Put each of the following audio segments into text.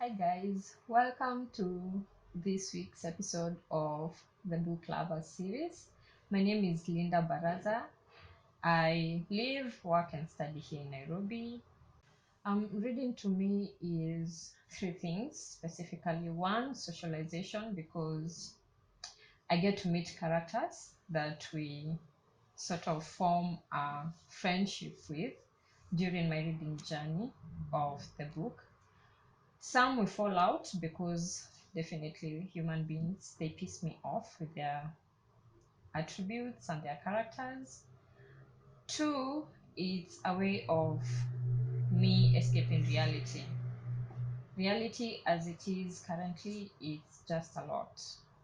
Hi guys, welcome to this week's episode of the Book Lovers series. My name is Linda Barasa. I live, work, and study here in Nairobi. Reading to me is three things specifically. One, socialization, because I get to meet characters that we sort of form a friendship with during my reading journey of the book. Some will fall out because definitely human beings, they piss me off with their attributes and their characters. Two, it's a way of me escaping reality. Reality as it is currently, it's just a lot.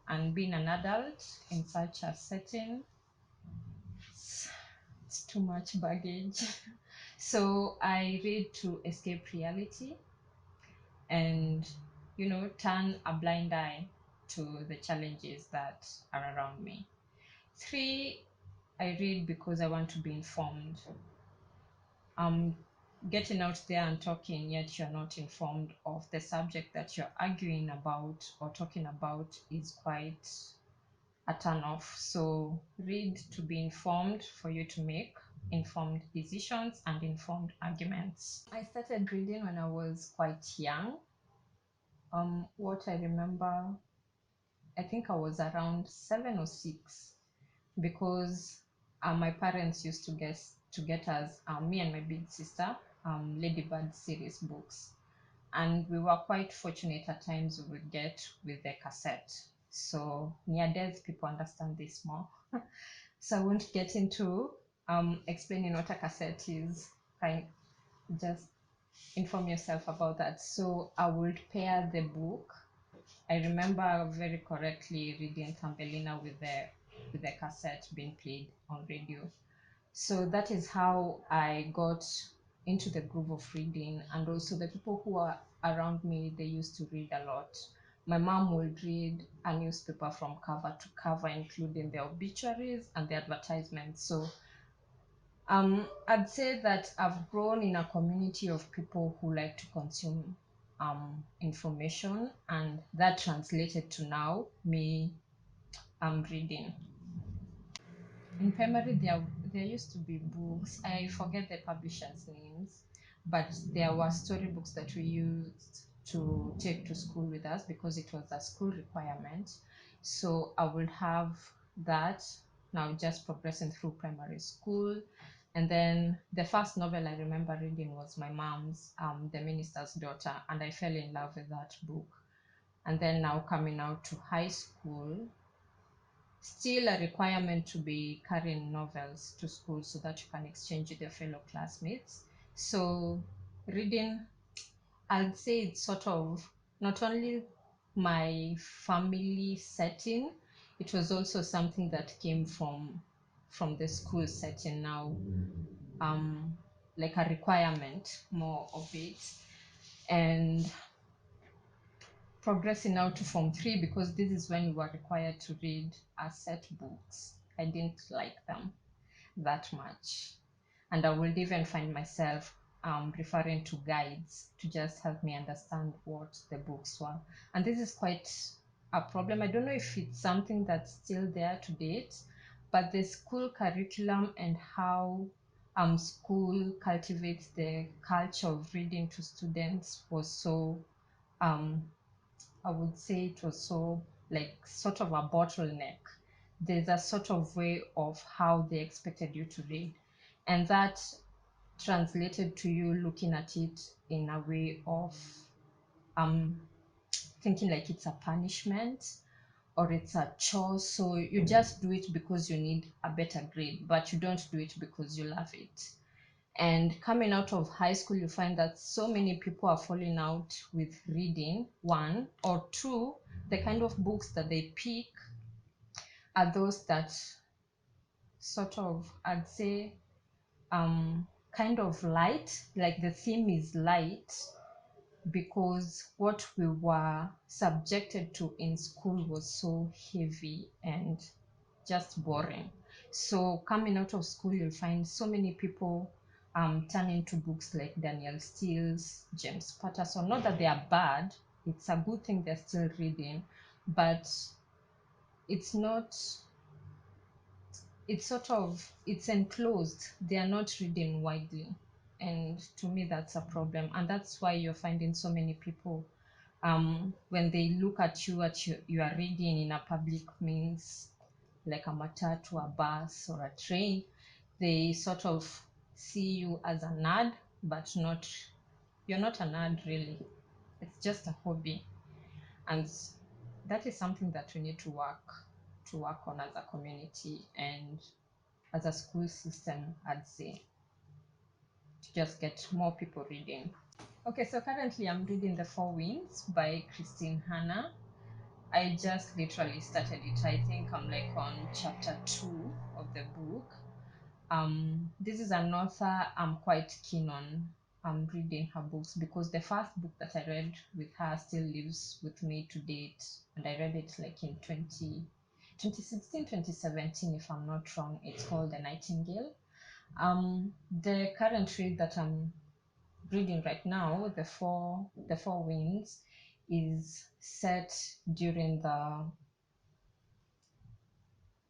And being an adult in such a setting, it's too much baggage. So I read to escape reality and turn a blind eye to the challenges that are around me. Three, I read because I want to be informed. um Getting out there and talking yet you're not informed of the subject that you're arguing about or talking about is quite a turn off. So read to be informed, for you to make informed decisions and informed arguments. I started reading when I was quite young. What I remember, I think I was around 7 or 6, because my parents used to get us, me and my big sister, Ladybird series books, and we were quite fortunate at times we would get with the cassette. So near death people understand this more. So I won't get into explaining what a cassette is. Kind just inform yourself about that. So I would pair the book. I remember very correctly reading Thumbelina with the cassette being played on radio. So that is how I got into the groove of reading. And also the people who are around me, they used to read a lot. My mom would read a newspaper from cover to cover, including the obituaries and the advertisements. So I'd say that I've grown in a community of people who like to consume information, and that translated to now me reading. In primary, there used to be books. I forget the publishers' names, but there were storybooks that we used to take to school with us because it was a school requirement. So I would have that. Now just progressing through primary school. And then the first novel I remember reading was my mom's, The Minister's Daughter, and I fell in love with that book. And then now coming out to high school, still a requirement to be carrying novels to school so that you can exchange with your fellow classmates. So reading, I'd say it's sort of not only my family setting, it was also something that came from the school setting now, like a requirement more of it. And progressing now to form 3, because this is when you were required to read a set books. I didn't like them that much, and I would even find myself referring to guides to just help me understand what the books were. And this is quite a problem. I don't know if it's something that's still there to date, but the school curriculum and how school cultivates the culture of reading to students was so, um, I would say it was so, like, sort of a bottleneck. There's a sort of way of how they expected you to read, and that translated to you looking at it in a way of um thinking like it's a punishment or it's a chore. So you just do it because you need a better grade, but you don't do it because you love it. And coming out of high school, you find that so many people are falling out with reading. One, or two, the kind of books that they pick are those that sort of, I'd say, kind of light, like the theme is light, because what we were subjected to in school was so heavy and just boring. So coming out of school, you'll find so many people turning to books like Daniel Steele's, James Patterson. Not that they are bad, it's a good thing they're still reading, but it's not, it's sort of, it's enclosed. They are not reading widely. And to me, that's a problem. And that's why you're finding so many people, when they look at you, you are reading in a public means, like a matatu, a bus, or a train, they sort of see you as a nerd, but not, you're not a nerd really. It's just a hobby. And that is something that we need to work on as a community and as a school system, I'd say, to just get more people reading. Okay, so currently I'm reading The Four Winds by Christine Hanna. I just literally started it. I think I'm like on chapter 2 of the book. This is an author I'm quite keen on reading her books, because the first book that I read with her still lives with me to date. And I read it like in 2016, 2017, if I'm not wrong. It's called The Nightingale. The current read that I'm reading right now, the Four Winds, is set during the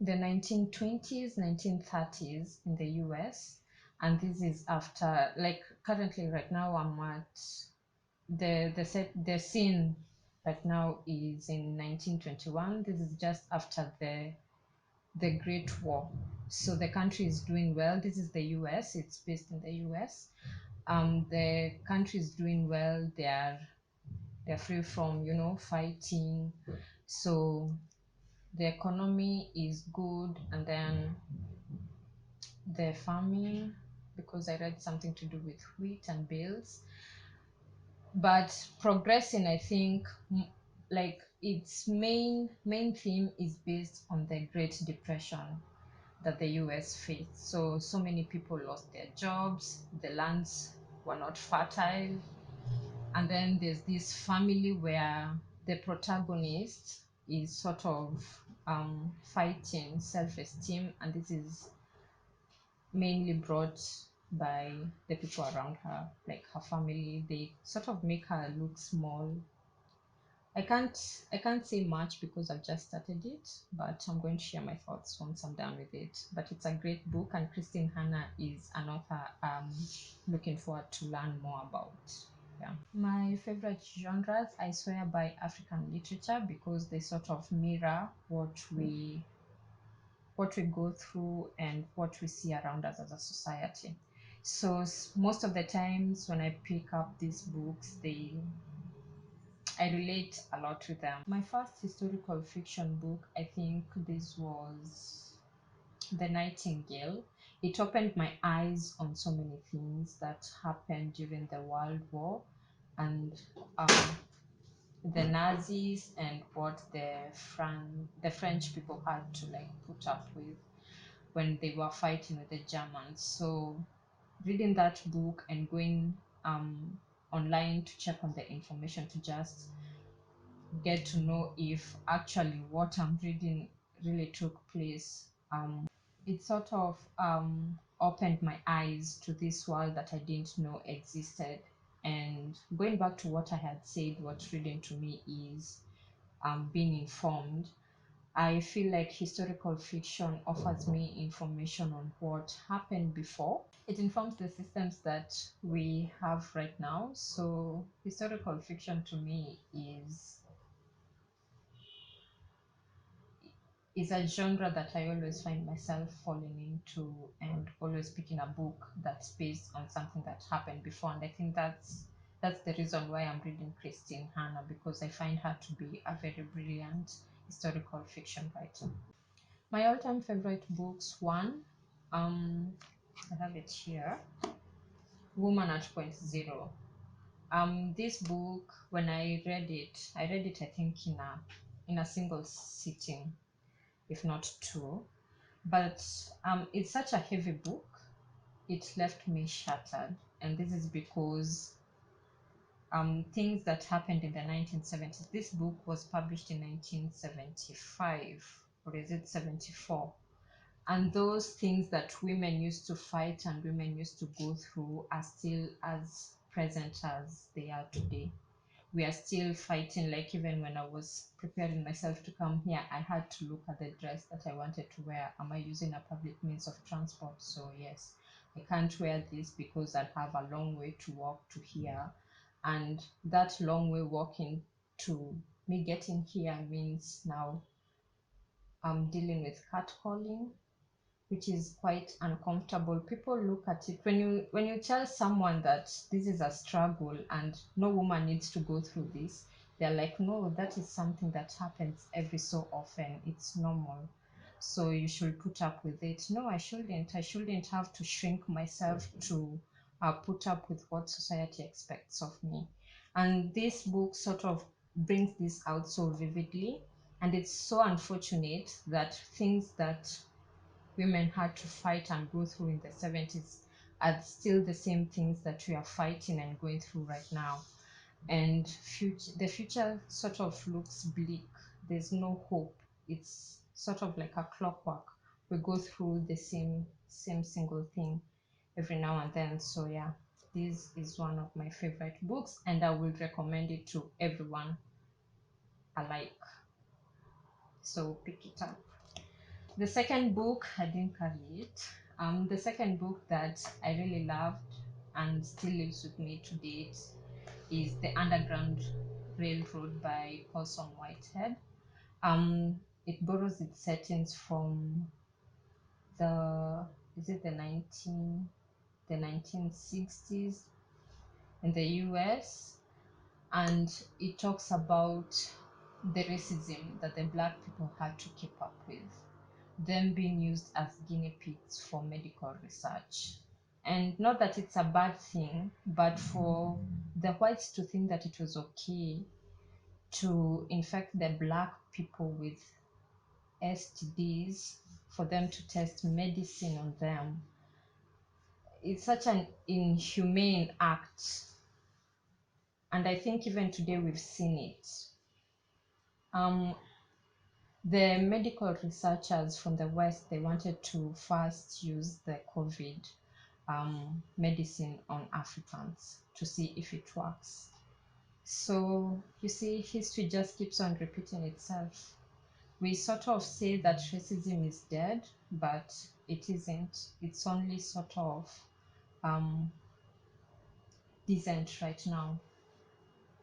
1920s, 1930s in the US. And this is after, like, currently right now I'm at the scene right now is in 1921. This is just after the Great War. So the country is doing well. This is the US, it's based in the US. The country is doing well. They're free from, fighting. So the economy is good, and then the farming, because I read something to do with wheat and bills. But progressing, I think, like its main theme is based on the Great Depression that the US faced. So many people lost their jobs, the lands were not fertile, and then there's this family where the protagonist is sort of fighting self-esteem, and this is mainly brought by the people around her, like her family. They sort of make her look small. I can't say much because I've just started it, but I'm going to share my thoughts once I'm done with it. But it's a great book, and Christine Hanna is an author looking forward to learn more about. Yeah. My favorite genres, I swear, by African literature, because they sort of mirror what we go through and what we see around us as a society. So most of the times when I pick up these books, I relate a lot with them. My first historical fiction book, I think this was The Nightingale. It opened my eyes on so many things that happened during the World War, and um, the Nazis, and what the French people had to like put up with when they were fighting with the Germans. So reading that book and going online to check on the information to just get to know if actually what I'm reading really took place. It sort of opened my eyes to this world that I didn't know existed. And going back to what I had said, what reading to me is being informed. I feel like historical fiction offers me information on what happened before. It informs the systems that we have right now. So historical fiction to me is a genre that I always find myself falling into, and always picking a book that's based on something that happened before. And I think that's the reason why I'm reading Christine Hanna, because I find her to be a very brilliant historical fiction writer. My all-time favorite books, one, I have it here, Woman at Point Zero. This book, when I read it, I think in a single sitting, if not two. But it's such a heavy book. It left me shattered, and this is because things that happened in the 1970s. This book was published in 1975, or is it 74? And those things that women used to fight and women used to go through are still as present as they are today. we are still fighting. Like even when I was preparing myself to come here, I had to look at the dress that I wanted to wear. Am I using a public means of transport? So yes, I can't wear this because I'd have a long way to walk to here, and that long way walking to me getting here means now I'm dealing with catcalling, which is quite uncomfortable. People look at it when you tell someone that this is a struggle and no woman needs to go through this, they're like, no, that is something that happens every so often. It's normal. So you should put up with it. No, I shouldn't. I shouldn't have to shrink myself to put up with what society expects of me. And this book sort of brings this out so vividly. And it's so unfortunate that things that women had to fight and go through in the 70s are still the same things that we are fighting and going through right now. And the future sort of looks bleak. There's no hope. It's sort of like a clockwork. We go through the same single thing every now and then. So yeah, this is one of my favorite books, and I would recommend it to everyone alike. So pick it up. The second book, I didn't carry it. The second book that I really loved and still lives with me to date is The Underground Railroad by Colson Whitehead. It borrows its settings from the is it the 1960s in the US, and it talks about the racism that the black people had to keep up with, them being used as guinea pigs for medical research. And not that it's a bad thing, but for the whites to think that it was okay to infect the black people with STDs, for them to test medicine on them, it's such an inhumane act. And I think even today we've seen it. Um, the medical researchers from the West, they wanted to first use the COVID medicine on Africans to see if it works. So you see, history just keeps on repeating itself. We sort of say that racism is dead, but it isn't. It's only sort of um, decent right now.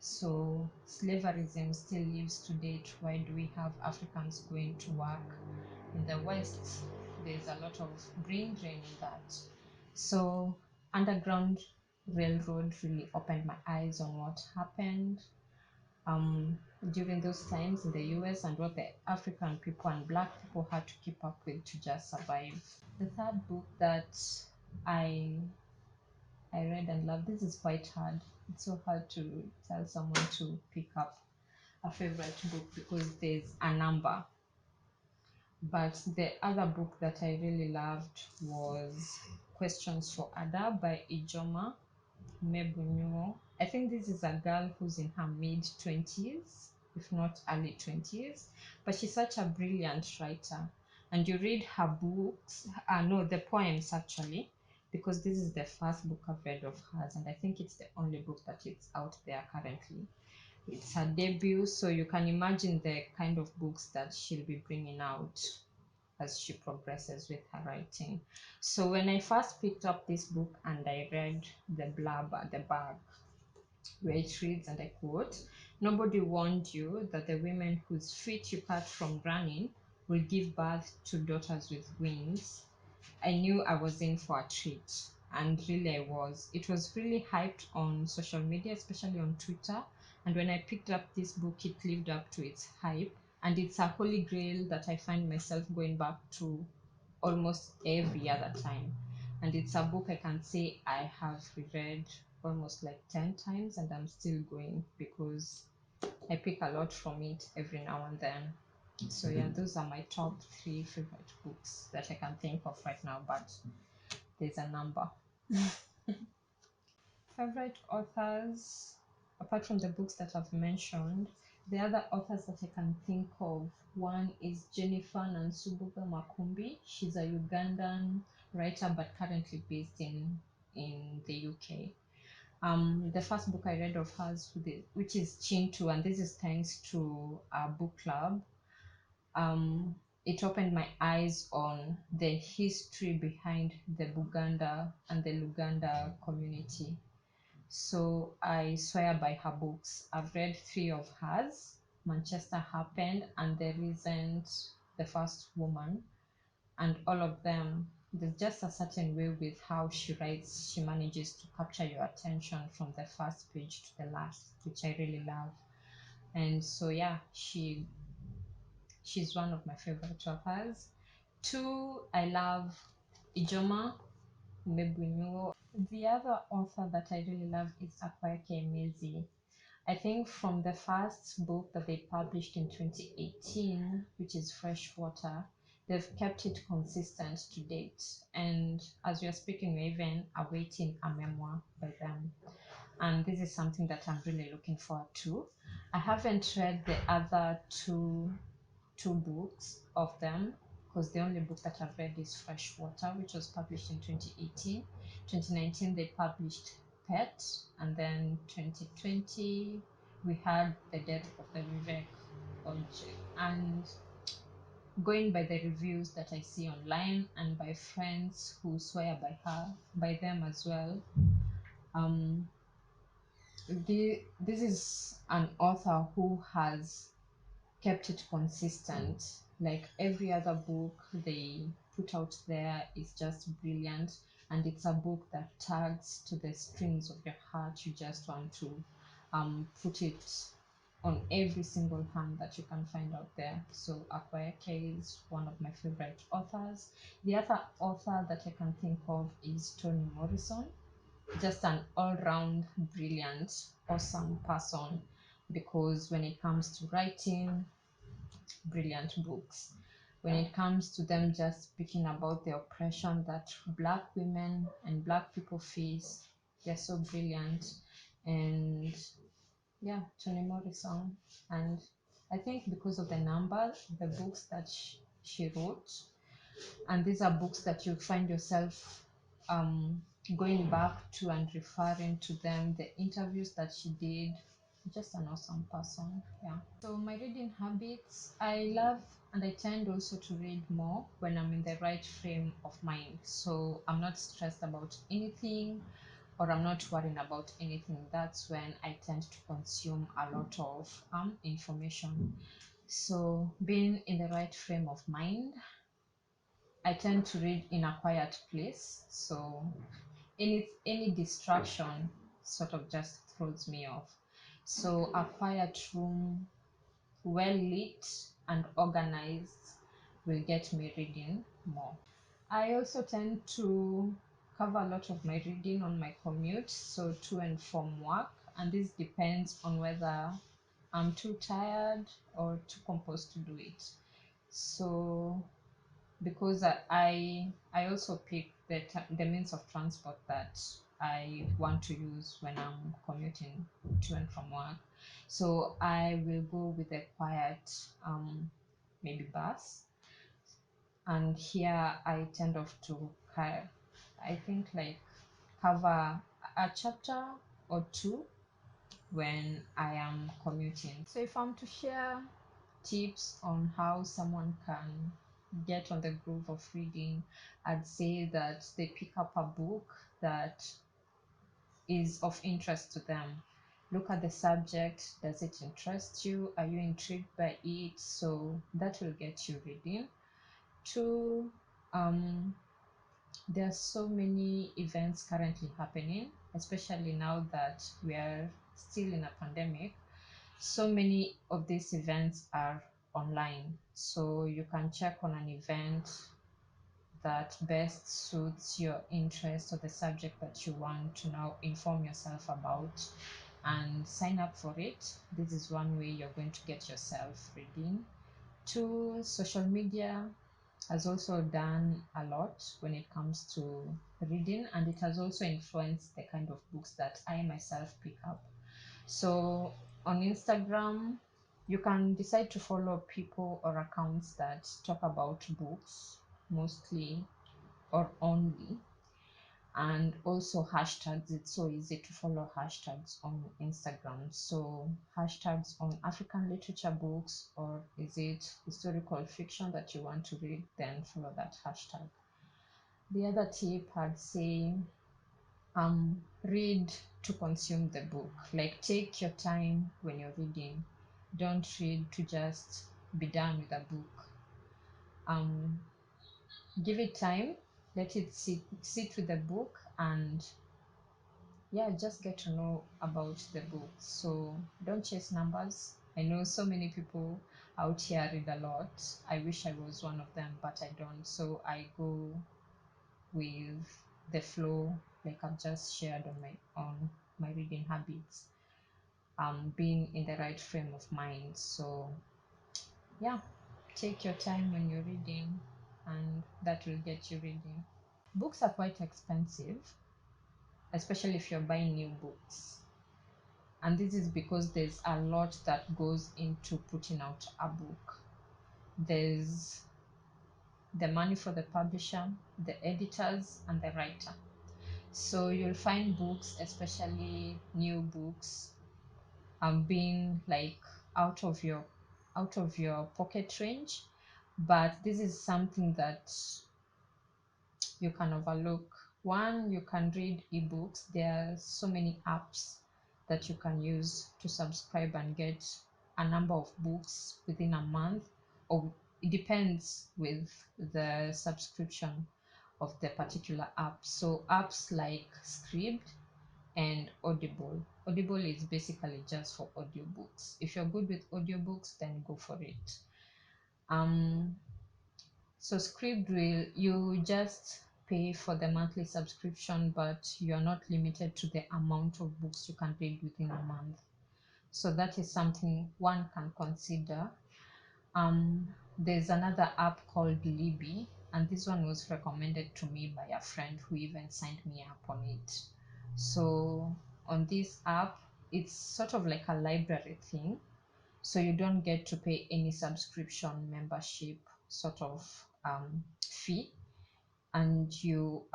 So slaverism still lives to date. Why do we have Africans going to work in the West? There's a lot of brain drain in that. So Underground Railroad really opened my eyes on what happened during those times in the US and what the African people and black people had to keep up with to just survive. The third book that I I read and loved, this is quite hard. It's so hard to tell someone to pick up a favorite book because there's a number. But the other book that I really loved was Questions for Ada by Ijama. Mebuno. I think this is a girl who's in her mid 20s, if not early 20s, but she's such a brilliant writer. And you read her books, no, the poems actually, because this is the first book I've read of hers, and I think it's the only book that is out there currently. It's her debut, so you can imagine the kind of books that she'll be bringing out as she progresses with her writing. So when I first picked up this book and I read the blurb at the back, where it reads, and I quote, "Nobody warned you that the women whose feet you cut from running will give birth to daughters with wings." I knew I was in for a treat, and really I was. It was really hyped on social media, especially on Twitter. And when I picked up this book, it lived up to its hype. And it's a holy grail that I find myself going back to almost every other time. And it's a book I can say I have reread almost like 10 times, and I'm still going because I pick a lot from it every now and then. So yeah, those are my top three favorite books that I can think of right now, but there's a number. Favorite authors, apart from the books that I've mentioned, the other authors that I can think of, one is Jennifer Nansubuga Makumbi. She's a Ugandan writer but currently based in the UK. The first book I read of hers, which is Chintu, and this is thanks to a book club. Um, it opened my eyes on the history behind the Buganda and the Luganda community. So I swear by her books. I've read three of hers: Manchester Happened and The Recent, The First Woman, and all of them. There's just a certain way with how she writes. She manages to capture your attention from the first page to the last, which I really love. And so yeah, she's one of my favorite authors. Two, I love Ijoma, Mebuno. The other author that I really love is Wacera Kieha. I think from the first book that they published in 2018, which is Freshwater, they've kept it consistent to date. And as we are speaking, we're even awaiting a memoir by them. And this is something that I'm really looking forward to. I haven't read the other two books of them, because the only book that I've read is Freshwater, which was published in 2018. 2019, they published Pet, and then 2020, we had the death of the Vivek object. And going by the reviews that I see online and by friends who swear by her, by them as well, um, this is an author who has kept it consistent. Like every other book they put out there is just brilliant, and it's a book that tugs to the strings of your heart. You just want to put it on every single hand that you can find out there. So Wacera Kieha is one of my favorite authors. The other author that I can think of is Toni Morrison, just an all-round brilliant, awesome person, because when it comes to writing, brilliant books. When it comes to them just speaking about the oppression that Black women and Black people face, they're so brilliant. And yeah, Toni Morrison. And I think because of the number, the books that she wrote, and these are books that you find yourself um, going back to and referring to them, the interviews that she did, just an awesome person. Yeah. So my reading habits, I love and I tend also to read more when I'm in the right frame of mind. So I'm not stressed about anything, or I'm not worrying about anything. That's when I tend to consume a lot of information. So being in the right frame of mind, I tend to read in a quiet place. So any distraction sort of just throws me off. So a quiet room, well lit and organized, will get me reading more. I also tend to cover a lot of my reading on my commute, so to and from work, and this depends on whether I'm too tired or too composed to do it. So because I also pick the means of transport that I want to use when I'm commuting to and from work. So I will go with a quiet, maybe bus, and here I tend off to I think like cover a chapter or two when I am commuting. So if I'm to share tips on how someone can get on the groove of reading, I'd say that they pick up a book that is of interest to them. Look at the subject. Does it interest you? Are you intrigued by it? So that will get you reading. Two, um, there are so many events currently happening, especially now that we are still in a pandemic. So many of these events are online, so you can check on an event that best suits your interest or the subject that you want to now inform yourself about, and sign up for it. This is one way you're going to get yourself reading. Two, social media has also done a lot when it comes to reading, and it has also influenced the kind of books that I myself pick up. So on Instagram, you can decide to follow people or accounts that talk about books mostly or only. And also hashtags. It's so easy to follow hashtags on Instagram. So hashtags on African literature books, or is it historical fiction that you want to read, then follow that hashtag. The other tip I'd say, read to consume the book. Like, take your time when you're reading. Don't read to just be done with a book. um Give it time, let it sit with the book, and yeah, just get to know about the book. So don't chase numbers. I know so many people out here read a lot. I wish I was one of them, but I don't. So I go with the flow, like I've just shared on my reading habits, being in the right frame of mind. So yeah, take your time when you're reading, and that will get you reading. Books are quite expensive, especially if you're buying new books. And this is because there's a lot that goes into putting out a book. There's the money for the publisher, the editors, and the writer. So you'll find books, especially new books, being like out of your pocket range. But this is something that you can overlook. One, you can read ebooks. There are so many apps that you can use to subscribe and get a number of books within a month, or it depends with the subscription of the particular app. So apps like Scribd and Audible. Audible is basically just for audiobooks. If you're good with audiobooks, then go for it. um so Scribd, will you just pay for the monthly subscription, but you are not limited to the amount of books you can read within a month. So that is something one can consider. There's another app called Libby, and this one was recommended to me by a friend who even signed me up on it. So on this app, it's sort of like a library thing. So you don't get to pay any subscription membership sort of fee, and you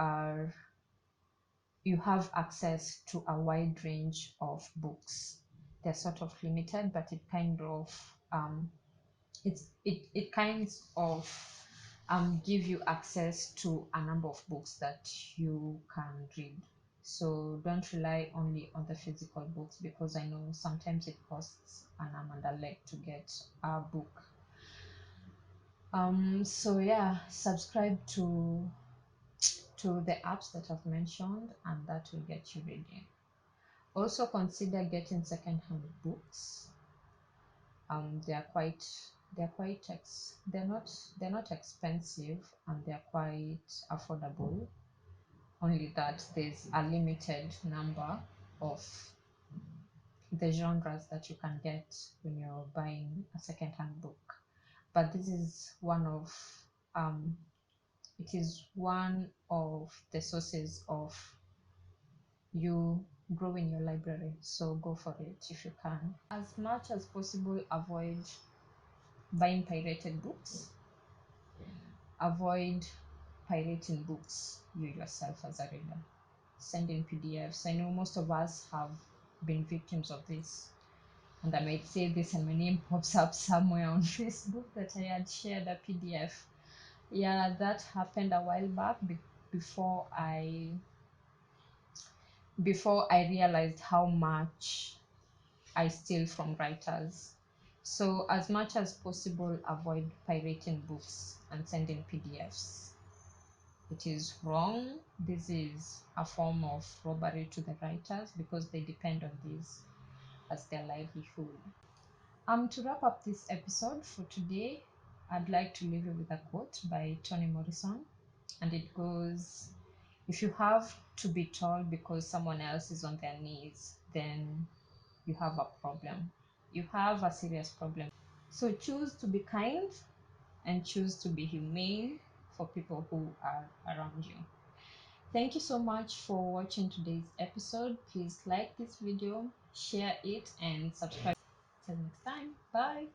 have access to a wide range of books. They're sort of limited, but it kinds of give you access to a number of books that you can read. So don't rely only on the physical books, because I know sometimes it costs an arm and a leg to get a book. So yeah, subscribe to the apps that I've mentioned, and that will get you reading. Also consider getting secondhand books. They're quite they're not expensive, and they're quite affordable. Only that there's a limited number of the genres that you can get when you're buying a secondhand book. But this is um, one of the sources of you growing your library. So go for it if you can. As much as possible, avoid buying pirated books. Avoid pirating books you yourself as a reader. Send in PDFs. I know most of us have been victims of this, and I might say this and my name pops up somewhere on Facebook that I had shared a PDF. Yeah, that happened a while back, before I realized how much I steal from writers. So as much as possible, avoid pirating books and sending PDFs. It is wrong. This is a form of robbery to the writers, because they depend on this as their livelihood. To wrap up this episode for today, I'd like to leave you with a quote by Toni Morrison, and it goes, "If you have to be tall because someone else is on their knees, then you have a problem. You have a serious problem. So choose to be kind and choose to be humane for people who are around you." Thank you so much for watching today's episode. Please like this video, share it, and subscribe. Till next time. Bye.